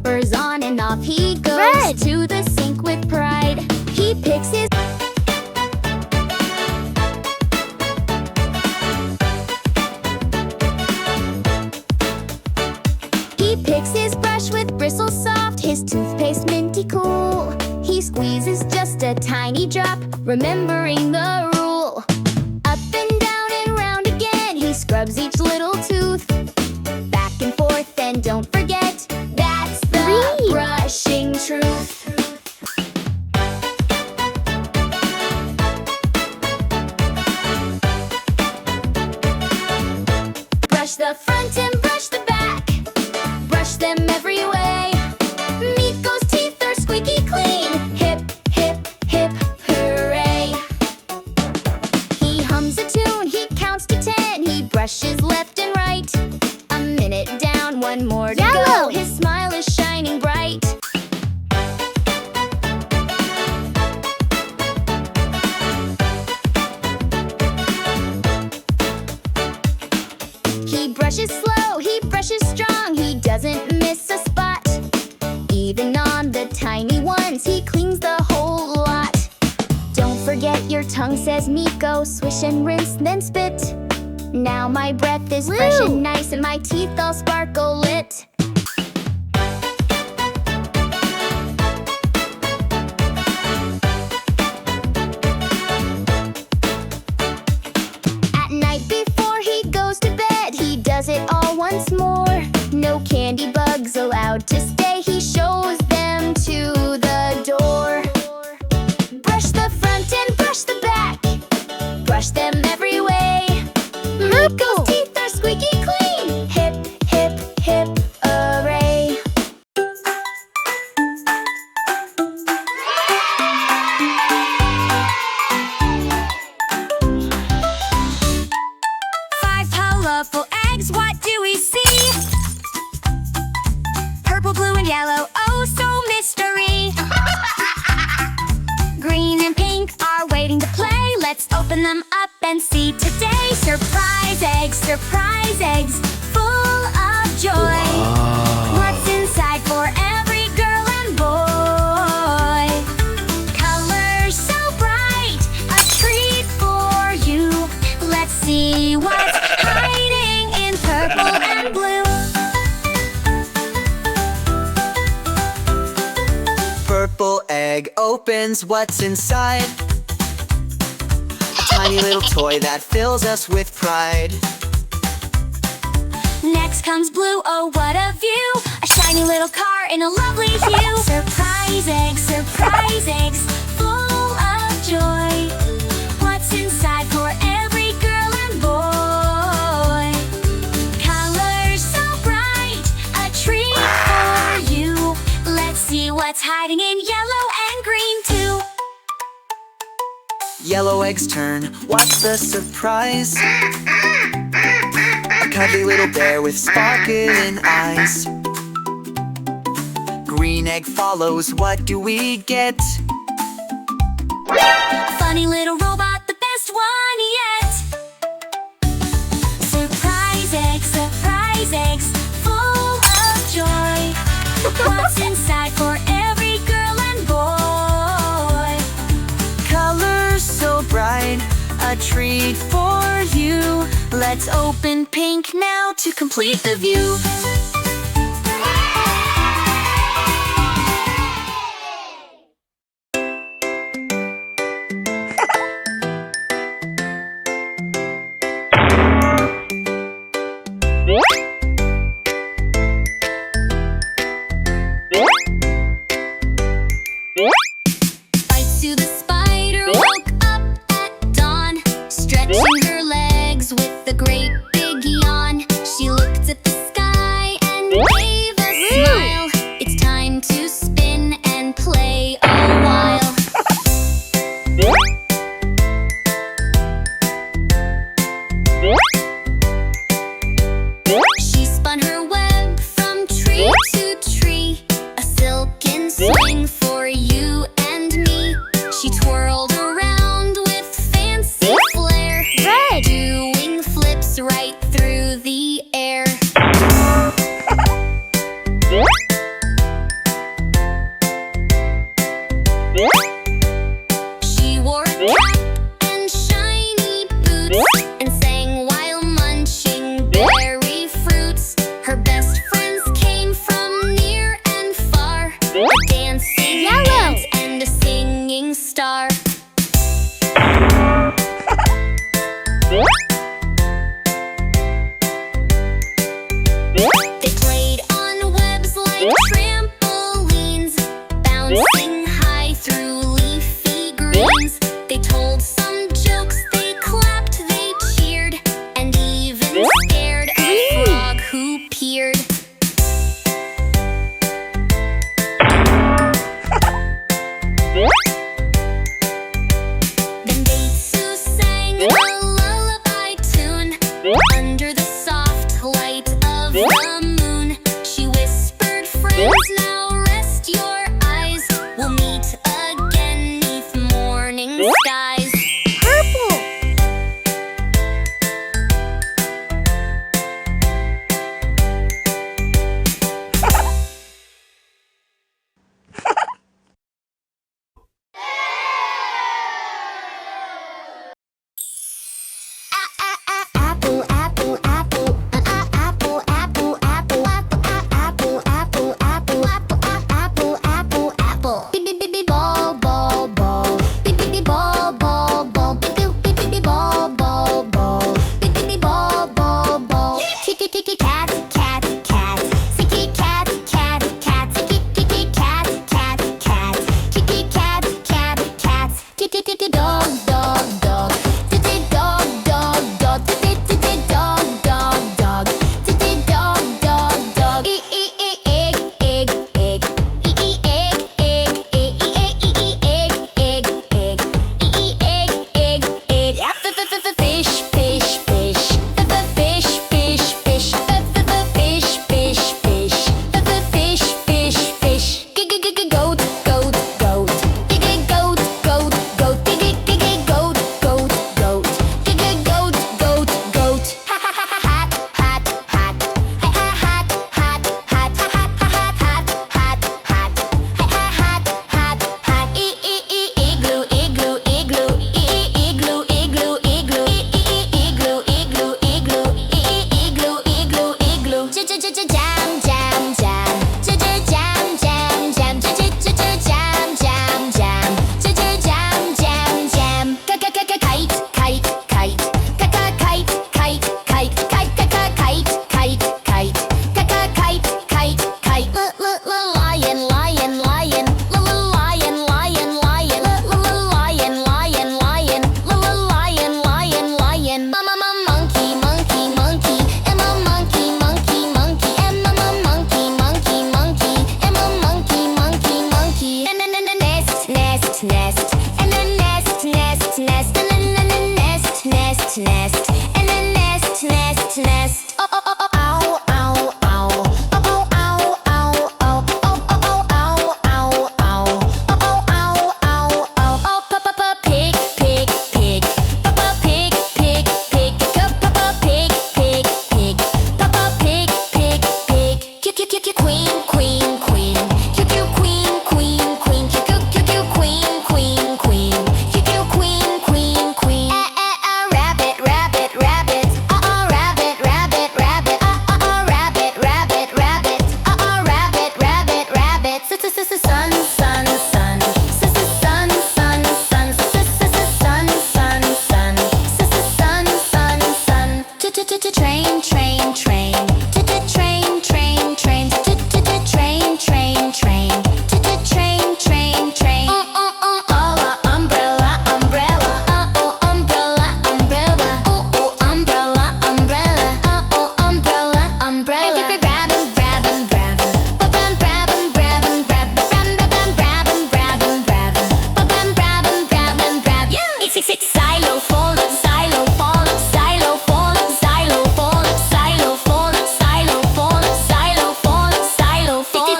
slippers on and off he goes. Red. To the sink with pride. He picks his brush with bristles soft, his toothpaste minty cool. He squeezes just a tiny drop, remembering the rule. Up and down and round again, he scrubs each little tooth. Back and forth, and don't forget, that's the brushing truth. Brush the front and brush the back. Brush them every way. Miko's teeth are squeaky clean. Hip, hip, hip, hooray. He hums a tune, he counts to 10. He brushes left and right. A minute down, one more to go. His smile is shining bright. He brushes slow, he brushes strong. He doesn't miss a spot. Even on the tiny ones, he cleans the whole lot. Don't forget your tongue, says Miko. Swish and rinse, then spit. Now my breath is fresh and nice, and my teeth all sparkle lit. At night before he goes to bed, he does it all once more. No candy bugs allowed to stay. He shows them to the door. Brush the front and brush the back. Brush them every way. Miko's teeth are squeaky clean. Hip, hip, hip, hooray. Five colorful eggs, what do we see? Purple, blue, and yellow, oh so mystery. Green and pink are waiting to play. Let's open them up and see today. Surprise eggs, full of joy. What's inside for every girl and boy? Colors so bright, a treat for you. Let's see what's hiding in purple and blue. Purple egg opens, what's inside? A tiny little toy that fills us with pride. Next comes blue, oh what a view. A shiny little car in a lovely hue. Surprise eggs, full of joy. What's inside for every girl and boy? Colors so bright, a treat for you. Let's see what's hiding in yellow and green too. Yellow eggs turn, what's the surprise? A cuddly little bear with sparkling eyes. Green egg follows, what do we get? A funny little robot, the best one yet. Surprise eggs, full of joy. What's inside for every girl and boy? Colors so bright, a treat for you. Let's open pink now to complete the view. Bitsy the spider woke up at dawn, stretching her legs with a great big yawn. She looked at the sky and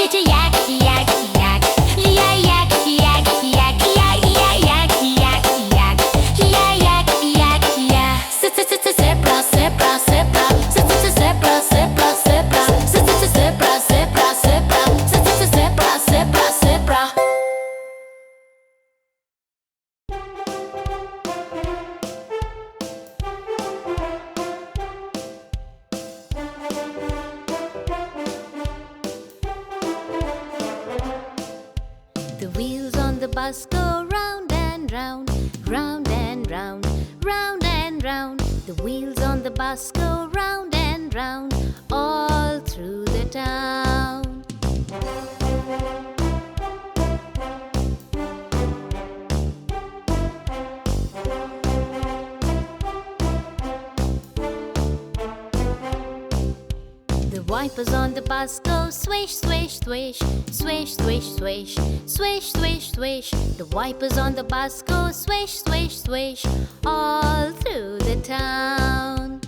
Did you yak, yak, yak? Yeah, yak, yak, yak. Yeah, yeah, yak, yak, yak. Yeah, yak, yak, yak. Zebra, zebra, zebra. Zebra, zebra, zebra. Zebra, zebra, zebra. Zebra, zebra, zebra. The wheels on the bus go round and round, round and round, round and round. The wheels on the bus go round and round, all through the town. The wipers on the bus go swish, swish, swish, swish, swish, swish, swish, swish, swish. The wipers on the bus go swish, swish, swish, all through the town.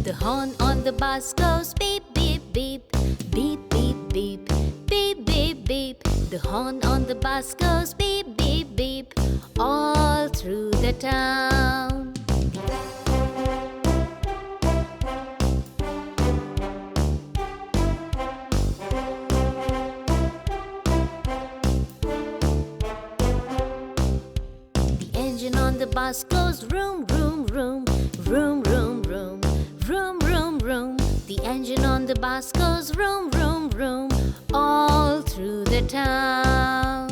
The horn on the bus goes beep, beep, beep, beep, beep, beep, beep, beep, beep. The horn on the bus goes beep, beep, beep, all through the town. The engine on the bus goes room, room, room, room, room, room, room, room, room. The engine on the bus goes room, room, room, all through the town.